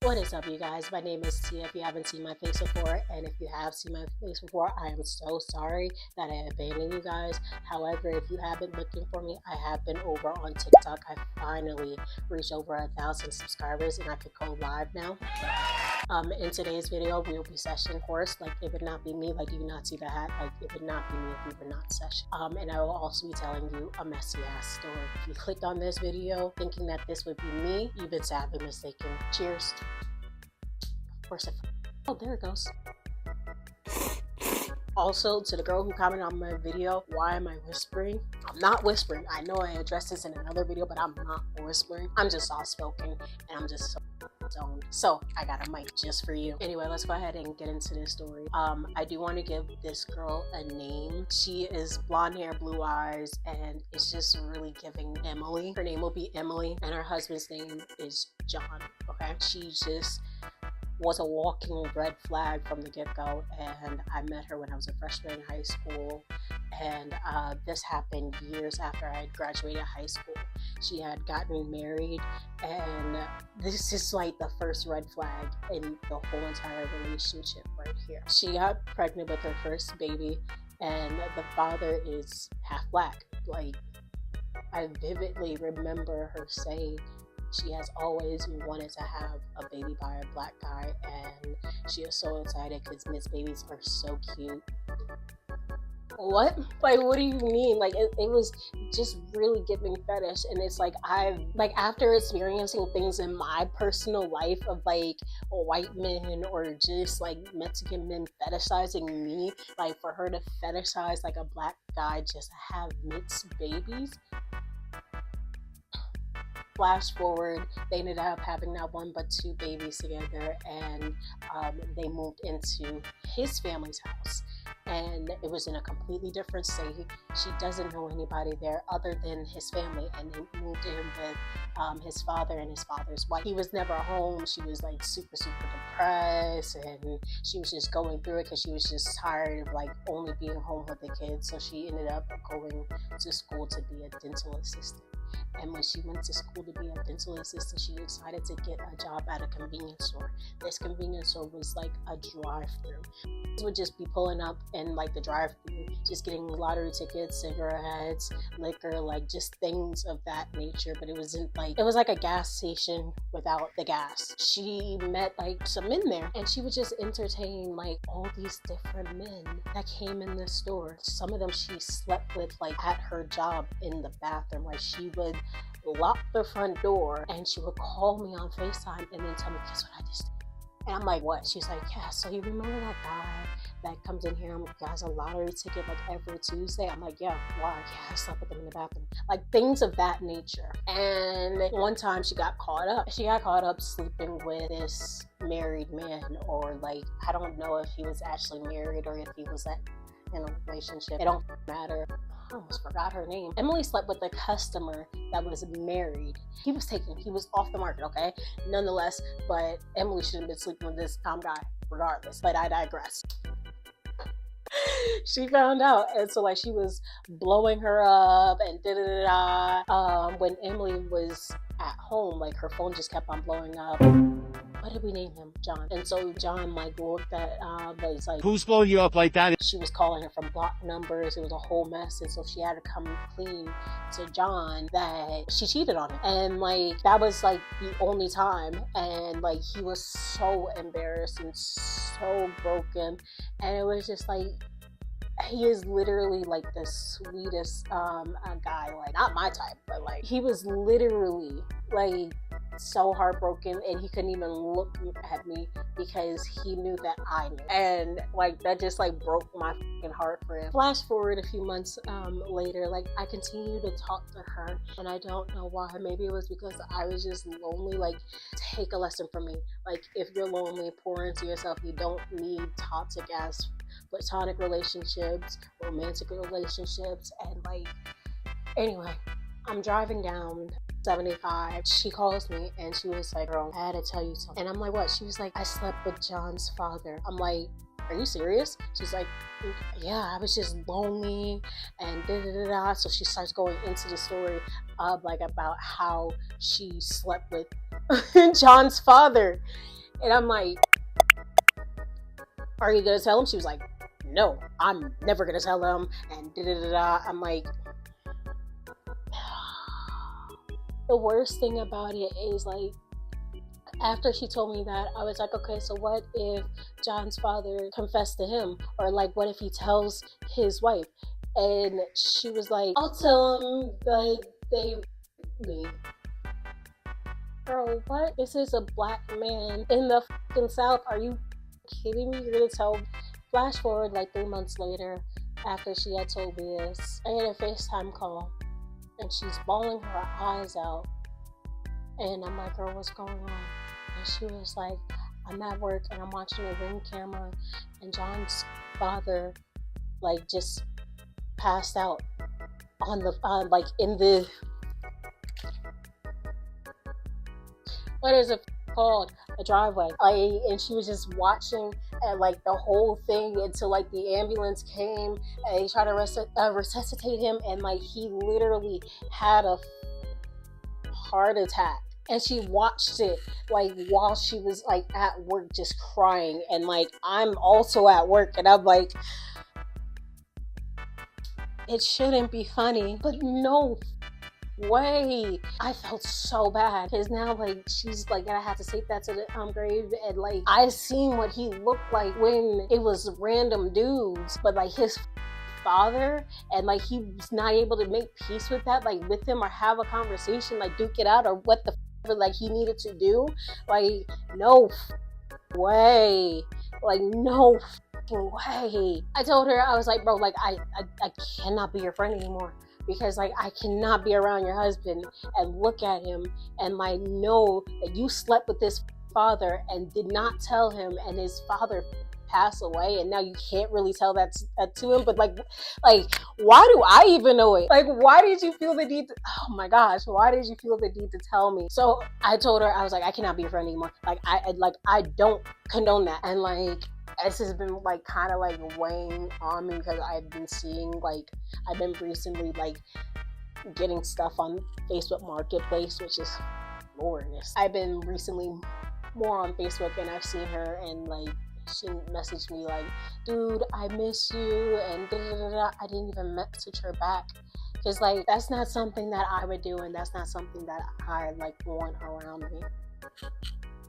What is up, you guys? My name is Tia. If you haven't seen my face before, and if you have seen my face before, I am so sorry that I abandoned you guys. However, if you have been looking for me, I have been over on TikTok. I finally reached over 1,000 subscribers, and I could go live now. In today's video, we will be Sesh, of course. Like, it would not be me. Like, do you not see the hat? Like, it would not be me if we were not Sesh. And I will also be telling you a messy ass story. If you clicked on this video thinking that this would be me, you've been sadly mistaken. Cheers. Where's it? Oh, there it goes. Also, to the girl who commented on my video, why am I whispering? I'm not whispering. I know I addressed this in another video, but I'm not whispering. I'm just soft-spoken, and I'm just so stoned. So, I got a mic just for you. Anyway, let's go ahead and get into this story. I do want to give this girl a name. She is blonde hair, blue eyes, and it's just really giving Emily. Her name will be Emily, and her husband's name is John, okay? She just was a walking red flag from the get-go, and I met her when I was a freshman in high school, and this happened years after I had graduated high school. She had gotten married, and this is like the first red flag in the whole entire relationship right here. She got pregnant with her first baby, and the father is half black. Like, I vividly remember her saying she has always wanted to have a baby by a black guy, and she is so excited because Miss babies are so cute. What? Like, what do you mean? Like, it was just really giving fetish, and it's like, after experiencing things in my personal life of like white men or just like Mexican men fetishizing me, like for her to fetishize like a black guy just to have mixed babies. Flash forward, they ended up having not one but two babies together, and they moved into his family's house, and it was in a completely different state. She doesn't know anybody there other than his family, and they moved in with his father and his father's wife. He was never home. She was like super depressed, and she was just going through it because she was just tired of like only being home with the kids. So she ended up going to school to be a dental assistant. And when she went to school to be a dental assistant, she decided to get a job at a convenience store. This convenience store was like a drive-through. She would just be pulling up in like the drive-through, just getting lottery tickets, cigarettes, liquor, like just things of that nature. But it was like a gas station without the gas. She met like some men there, and she would just entertain like all these different men that came in the store. Some of them she slept with like at her job in the bathroom. Like, she would lock the front door and she would call me on FaceTime and then tell me, guess what I just did? And I'm like, what? She's like, yeah, so you remember that guy that comes in here and has a lottery ticket like every Tuesday? I'm like, yeah, why? Yeah, I slept with him in the bathroom. Like, things of that nature. And one time she got caught up. She got caught up sleeping with this married man, or like, I don't know if he was actually married or if he was in a relationship. It don't matter. I almost forgot her name. Emily slept with a customer that was married. He was off the market, okay? Nonetheless, but Emily shouldn't have been sleeping with this guy regardless. But I digress. She found out, and so like she was blowing her up and when Emily was at home, like her phone just kept on blowing up. What did we name him? John. And so John like looked at was like, who's blowing you up like that? She was calling her from block numbers. It was a whole mess, and so she had to come clean to John that she cheated on him. And like, that was like the only time, and like he was so embarrassed and so broken, and it was just like, he is literally like the sweetest guy, like not my type, but like he was literally like so heartbroken, and he couldn't even look at me because he knew that I knew, and like that just like broke my fucking heart for him. Flash forward a few months later, like I continued to talk to her, and I don't know why. Maybe it was because I was just lonely. Like, take a lesson from me. Like, if you're lonely, pour into yourself. You don't need toxic ass platonic relationships, romantic relationships. And like, anyway, I'm driving down 75. She calls me and she was like, girl, I had to tell you something. And I'm like, what? She was like, I slept with John's father. I'm like, are you serious? She's like, yeah, I was just lonely and da-da-da-da. So she starts going into the story like about how she slept with John's father. And I'm like, are you gonna tell him? She was like, no, I'm never gonna tell him. And da da da da. I'm like, the worst thing about it is, like, after she told me that, I was like, okay, so what if John's father confessed to him? Or like, what if he tells his wife? And she was like, I'll tell him that they me. Girl, what? This is a black man in the fucking South. Are you kidding me? You're gonna tell? Flash forward like 3 months later, after she had told me this, I had a FaceTime call, and she's bawling her eyes out. And I'm like, girl, what's going on? And she was like, I'm at work and I'm watching a Ring camera, and John's father, like, just passed out on the like in the, what is it called, a driveway. And she was just watching, and like the whole thing until like the ambulance came and they tried to resuscitate him, and like he literally had a heart attack. And she watched it like while she was like at work, just crying. And like I'm also at work, and I'm like, it shouldn't be funny, but no way. I felt so bad because now like she's like gonna have to take that to the grave, and like I seen what he looked like when it was random dudes, but like his father, and like he was not able to make peace with that, like with him, or have a conversation, like duke it out, or what the like he needed to do. Like, no way. Like, no way. I told her, I was like, bro, like I cannot be your friend anymore, because like I cannot be around your husband and look at him and like know that you slept with his father and did not tell him, and his father passed away, and now you can't really tell that to him. But like why do I even know it? Like, why did you feel the need to, oh my gosh, why did you feel the need to tell me? So I told her, I was like, I cannot be a friend anymore. Like I don't condone that. And like this has been like kind of like weighing on me, because I've been seeing, like, I've been recently like getting stuff on Facebook Marketplace, which is glorious. I've been recently more on Facebook, and I've seen her, and like she messaged me like, dude, I miss you, and da da da da. I didn't even message her back, because like that's not something that I would do, and that's not something that I like want around me.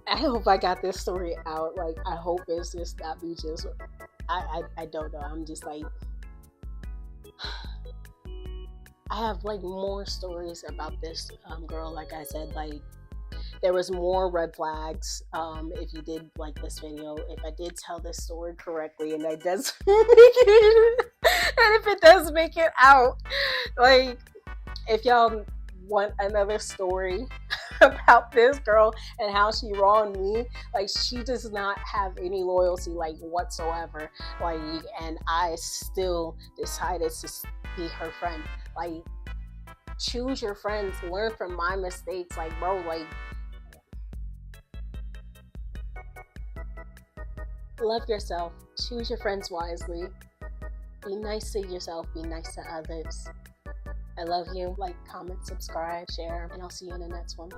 I hope I got this story out. Like, I hope it's just not me just, I don't know. I'm just like, I have like more stories about this girl. Like I said, like there was more red flags. If you did like this video, if I did tell this story correctly, and I does make it, and if it does make it out, like, if y'all want another story about this girl and how she wronged me, like, she does not have any loyalty, like, whatsoever. Like, and I still decided to be her friend. Like, choose your friends, learn from my mistakes. Like, bro, like, love yourself, choose your friends wisely, be nice to yourself, be nice to others. I love you. Like, comment, subscribe, share, and I'll see you in the next one.